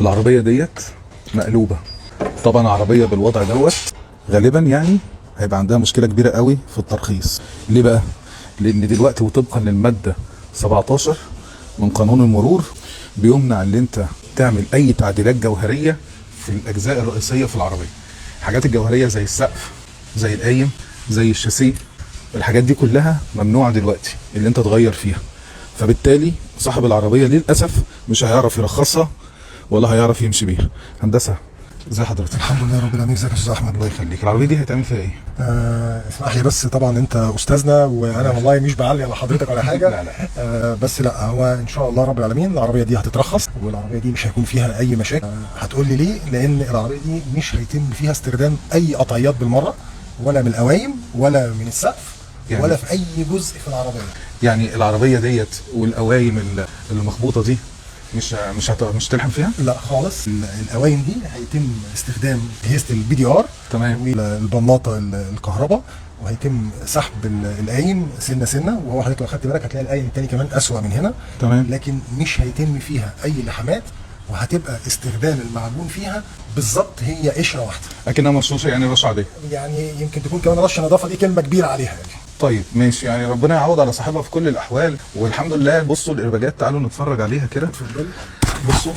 العربيه ديت مقلوبه. طبعا عربيه بالوضع دوت غالبا يعني هيبقى عندها مشكله كبيره قوي في الترخيص. ليه بقى؟ لان دلوقتي وطبقا للماده 17 من قانون المرور بيمنع ان انت تعمل اي تعديلات جوهريه في الاجزاء الرئيسيه في العربيه. الحاجات الجوهريه زي السقف، زي القايم، زي الشاسيه، الحاجات دي كلها ممنوعه دلوقتي اللي انت تغير فيها. فبالتالي صاحب العربيه للاسف مش هيعرف يرخصها ولا هيعرف يمشي بيها. هندسه، ازي حضرتك؟ الحمد لله رب العالمين. ازيك يا استاذ احمد؟ الله يخليك. العربيه دي هيتعمل فيها ايه؟ اسمح لي بس، طبعا انت استاذنا وانا والله مش بعلي على حضرتك ولا حاجه. لا. بس لا، هو ان شاء الله رب العالمين العربيه دي هتترخص، والعربيه دي مش هيكون فيها اي مشاكل. هتقول لي ليه؟ لان العربيه دي مش هيتم فيها استخدام اي قطعيات بالمره، ولا من القوايم ولا من السقف يعني، ولا في اي جزء في العربيه. يعني العربيه ديت والقوايم اللي مخبوطه دي مش تلحم فيها؟ لا خالص. القوايم دي هيتم استخدام اجهزه البي دي ار، تمام، والبلاطه الكهرباء، وهيتم سحب القايم سنه سنه. وهو حضرتك لو خدت بالك هتلاقي القايم الثاني كمان اسوأ من هنا. تمام. لكن مش هيتم فيها اي لحمات، وهتبقى استخدام المعجون فيها بالظبط هي قشره واحده، اكنها مرشوشه يعني رشه عاديه. يعني يمكن تكون كمان رشه نظافه، دي كلمه كبيره عليها يعني. طيب ماشي، يعني ربنا يعوض على صاحبها في كل الاحوال. والحمد لله. بصوا الارباجات، تعالوا نتفرج عليها كده. اتفضل. بصوا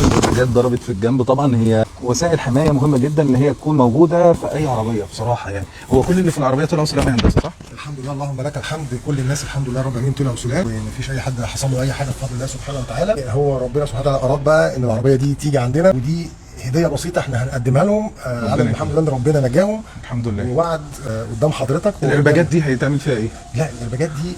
الارباجات ضربت في الجنب. طبعا هي وسائل حمايه مهمه جدا ان هي تكون موجوده في اي عربيه بصراحه. يعني هو كل اللي في العربيه طلعوا سلام يا هندسه، صح؟ الحمد لله، اللهم لك الحمد. كل الناس الحمد لله رب العالمين طلعوا سلام، ومفيش اي حد حصل له اي حاجه بفضل الله سبحانه وتعالى. هو ربنا سبحانه وتعالى اراد بقى ان العربيه دي تيجي عندنا، ودي هديه بسيطه احنا هنقدمها لهم على الحمد لله ان ربنا نجاهم الحمد لله. ووعد قدام حضرتك. الارباجات دي هيتعمل فيها ايه؟ لا، الارباجات دي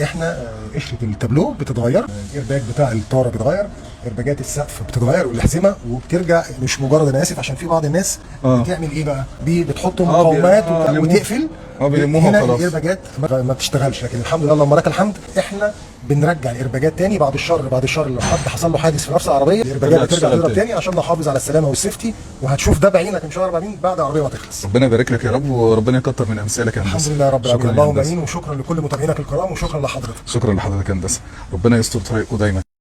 احنا قشره التابلو بتتغير، الارباج بتاع الطاره بيتغير، ارباجات السقف بتتغير، والاحزمه وبترجع. مش مجرد، انا اسف عشان في بعض الناس بتعمل ايه بقى؟ بتحط مقاومات وتقفل. بيلموها هنا خلاص. الارباجات ما بتشتغلش. لكن الحمد لله اللهم لك الحمد، احنا بنرجع الارباجات تاني بعد الشر لو حد حصل له حادث في نفس العربيه، الارباجات بترجع تضرب تاني عشان نحافظ على السلامه والسيفتي. وهتشوف ده بعينك ان شاء الله بعد العربيه ما تخلص. ربنا يبارك لك يا رب، وربنا يكتر من امثالك يا هندسه. الحمد لله رب العالمين. اللهم امين. وشكرا لكل متابعينك الكرام، وشكرا لحضرتك. شكرا لحضرتك يا هندسه. ربنا يستر طريقكم دايما.